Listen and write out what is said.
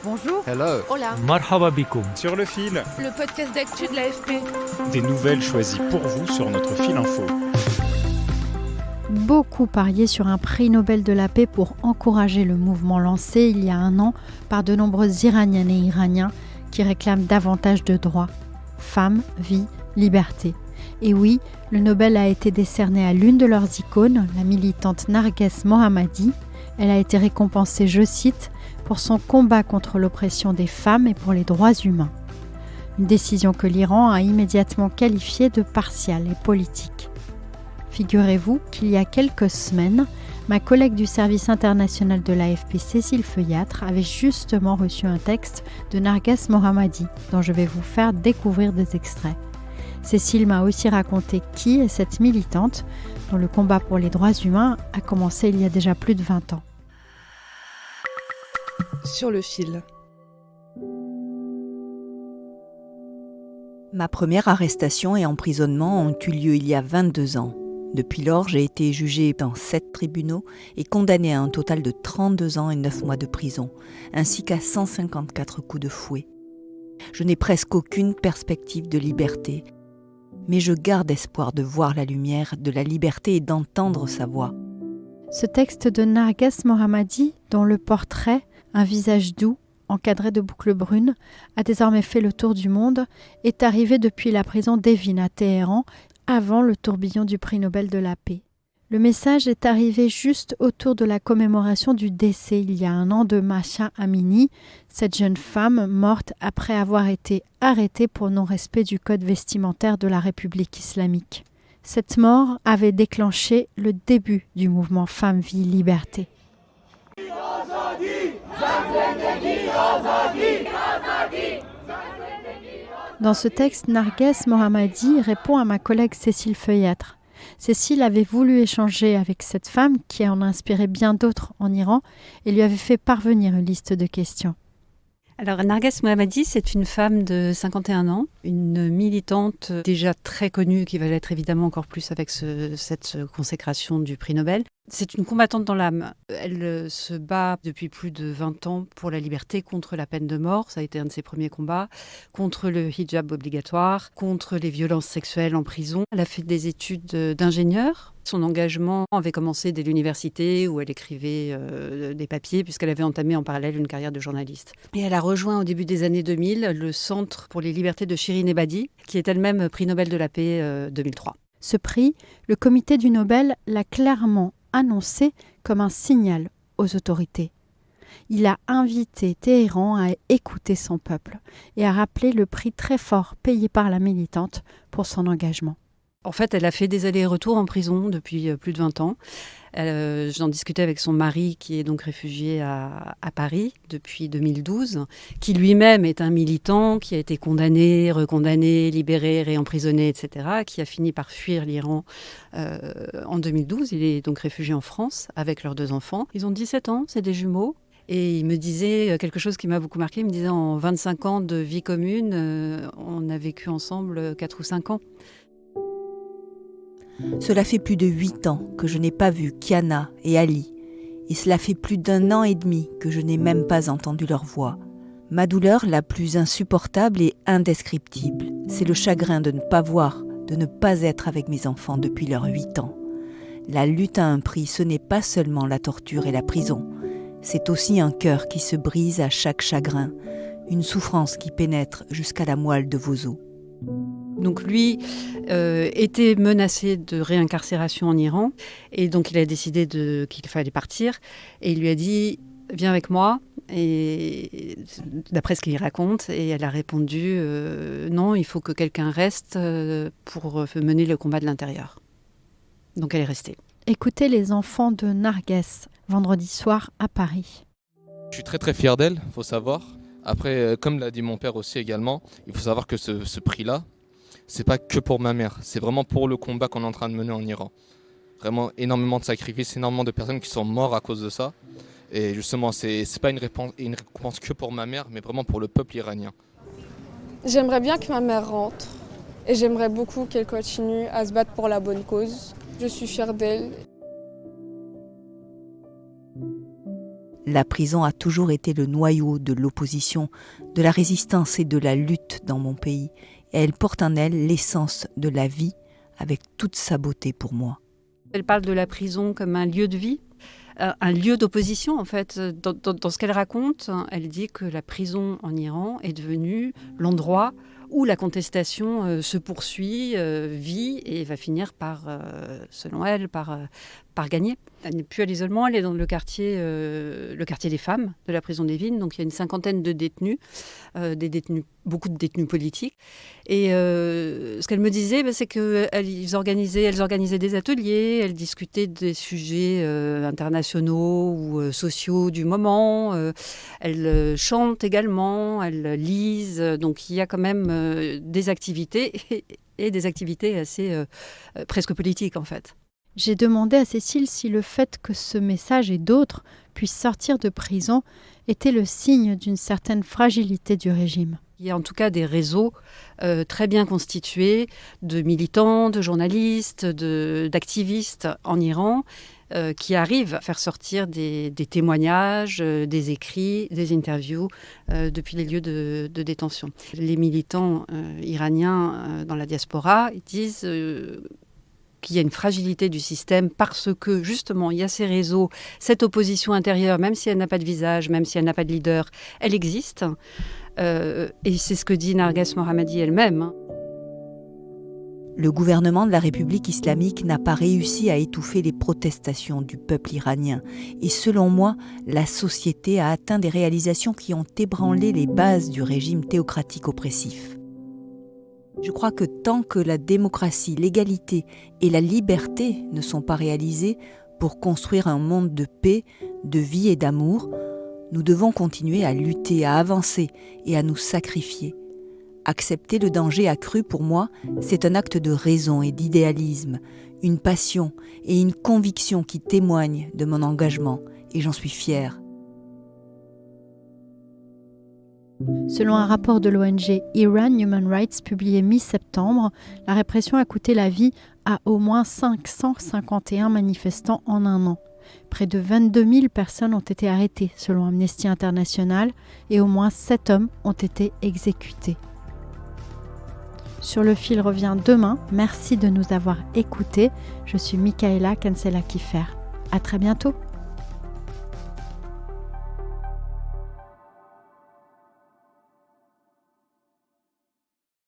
Bonjour. Hello. Hola. Marhaba bikoum. Sur le fil, Le podcast d'actu de l'AFP. des nouvelles choisies pour vous sur notre fil info. Beaucoup pariaient sur un prix Nobel de la paix pour encourager le mouvement lancé il y a un an par de nombreuses Iraniennes et Iraniens qui réclament davantage de droits. Femmes, vie, liberté. Et oui, le Nobel a été décerné à l'une de leurs icônes, la militante Narges Mohammadi. Elle a été récompensée, je cite, pour son combat contre l'oppression des femmes et pour les droits humains. Une décision que l'Iran a immédiatement qualifiée de partiale et politique. Figurez-vous qu'il y a quelques semaines, ma collègue du service international de l'AFP, Cécile Feuillâtre, avait justement reçu un texte de Narges Mohammadi, dont je vais vous faire découvrir des extraits. Cécile m'a aussi raconté qui est cette militante, dont le combat pour les droits humains a commencé il y a déjà plus de 20 ans. Sur le fil. Ma première arrestation et emprisonnement ont eu lieu il y a 22 ans. Depuis lors, j'ai été jugée dans 7 tribunaux et condamnée à un total de 32 ans et 9 mois de prison, ainsi qu'à 154 coups de fouet. Je n'ai presque aucune perspective de liberté, mais je garde espoir de voir la lumière de la liberté et d'entendre sa voix. Ce texte de Narges Mohammadi, dont le portrait, un visage doux, encadré de boucles brunes, a désormais fait le tour du monde, est arrivé depuis la prison d'Evin à Téhéran, avant le tourbillon du prix Nobel de la paix. Le message est arrivé juste autour de la commémoration du décès il y a un an de Mahsa Amini, cette jeune femme morte après avoir été arrêtée pour non-respect du code vestimentaire de la République islamique. Cette mort avait déclenché le début du mouvement Femmes, Vie, Liberté. Dans ce texte, Narges Mohammadi répond à ma collègue Cécile Feuillâtre. Cécile avait voulu échanger avec cette femme qui en a inspiré bien d'autres en Iran et lui avait fait parvenir une liste de questions. Alors Narges Mohammadi, c'est une femme de 51 ans, une militante déjà très connue qui va l'être évidemment encore plus avec cette consécration du prix Nobel. C'est une combattante dans l'âme. Elle se bat depuis plus de 20 ans pour la liberté, contre la peine de mort, ça a été un de ses premiers combats, contre le hijab obligatoire, contre les violences sexuelles en prison. Elle a fait des études d'ingénieur. Son engagement avait commencé dès l'université où elle écrivait des papiers puisqu'elle avait entamé en parallèle une carrière de journaliste. Et elle a rejoint au début des années 2000 le Centre pour les libertés de Shirin Ebadi, qui est elle-même prix Nobel de la paix 2003. Ce prix, le comité du Nobel l'a clairement annoncé comme un signal aux autorités. Il a invité Téhéran à écouter son peuple et à rappeler le prix très fort payé par la militante pour son engagement. En fait, elle a fait des allers-retours en prison depuis plus de 20 ans. J'en discutais avec son mari qui est donc réfugié à Paris depuis 2012, qui lui-même est un militant, qui a été condamné, recondamné, libéré, réemprisonné, etc., qui a fini par fuir l'Iran en 2012. Il est donc réfugié en France avec leurs 2 enfants. Ils ont 17 ans, c'est des jumeaux. Et il me disait quelque chose qui m'a beaucoup marqué. Il me disait en 25 ans de vie commune, on a vécu ensemble 4 ou 5 ans. Cela fait plus de 8 ans que je n'ai pas vu Kiana et Ali, et cela fait plus d'1 an et demi que je n'ai même pas entendu leur voix. Ma douleur la plus insupportable et indescriptible, c'est le chagrin de ne pas voir, de ne pas être avec mes enfants depuis leurs 8 ans. La lutte a un prix, ce n'est pas seulement la torture et la prison, c'est aussi un cœur qui se brise à chaque chagrin, une souffrance qui pénètre jusqu'à la moelle de vos os. Donc lui était menacé de réincarcération en Iran et donc il a décidé qu'il fallait partir et il lui a dit « viens avec moi » et d'après ce qu'il raconte et elle a répondu « non, il faut que quelqu'un reste pour mener le combat de l'intérieur ». Donc elle est restée. Écoutez les enfants de Narges, vendredi soir à Paris. Je suis très très fier d'elle, faut savoir. Après, comme l'a dit mon père aussi également, il faut savoir que ce prix-là, c'est pas que pour ma mère, c'est vraiment pour le combat qu'on est en train de mener en Iran. Vraiment énormément de sacrifices, énormément de personnes qui sont mortes à cause de ça. Et justement, c'est pas une récompense que pour ma mère, mais vraiment pour le peuple iranien. J'aimerais bien que ma mère rentre et j'aimerais beaucoup qu'elle continue à se battre pour la bonne cause. Je suis fière d'elle. La prison a toujours été le noyau de l'opposition, de la résistance et de la lutte dans mon pays. Et elle porte en elle l'essence de la vie, avec toute sa beauté pour moi. Elle parle de la prison comme un lieu de vie, un lieu d'opposition en fait. Dans ce qu'elle raconte, elle dit que la prison en Iran est devenue l'endroit où la contestation se poursuit, vit et va finir par, selon elle, par gagner. Elle n'est plus à l'isolement, elle est dans le quartier des femmes de la prison des Vignes. Donc il y a une cinquantaine de détenus, beaucoup de détenus politiques. Et ce qu'elle me disait, c'est qu'elles organisaient des ateliers, elles discutaient des sujets internationaux ou sociaux du moment. Elles chantent également, elles lisent. Donc il y a quand même des activités et des activités assez presque politiques en fait. J'ai demandé à Cécile si le fait que ce message et d'autres puissent sortir de prison était le signe d'une certaine fragilité du régime. Il y a en tout cas des réseaux très bien constitués de militants, de journalistes, d'activistes en Iran qui arrivent à faire sortir des témoignages, des écrits, des interviews depuis les lieux de détention. Les militants iraniens dans la diaspora ils disent qu'il y a une fragilité du système parce que justement il y a ces réseaux, cette opposition intérieure, même si elle n'a pas de visage, même si elle n'a pas de leader, elle existe. Et c'est ce que dit Narges Mohammadi elle-même. Le gouvernement de la République islamique n'a pas réussi à étouffer les protestations du peuple iranien. Et selon moi, la société a atteint des réalisations qui ont ébranlé les bases du régime théocratique oppressif. Je crois que tant que la démocratie, l'égalité et la liberté ne sont pas réalisées pour construire un monde de paix, de vie et d'amour, nous devons continuer à lutter, à avancer et à nous sacrifier. Accepter le danger accru pour moi, c'est un acte de raison et d'idéalisme, une passion et une conviction qui témoignent de mon engagement et j'en suis fière. Selon un rapport de l'ONG Iran Human Rights publié mi-septembre, la répression a coûté la vie à au moins 551 manifestants en un an. Près de 22 000 personnes ont été arrêtées selon Amnesty International et au moins 7 hommes ont été exécutés. Sur le fil revient demain. Merci de nous avoir écoutés. Je suis Michaela Cancela-Kiffer. À très bientôt.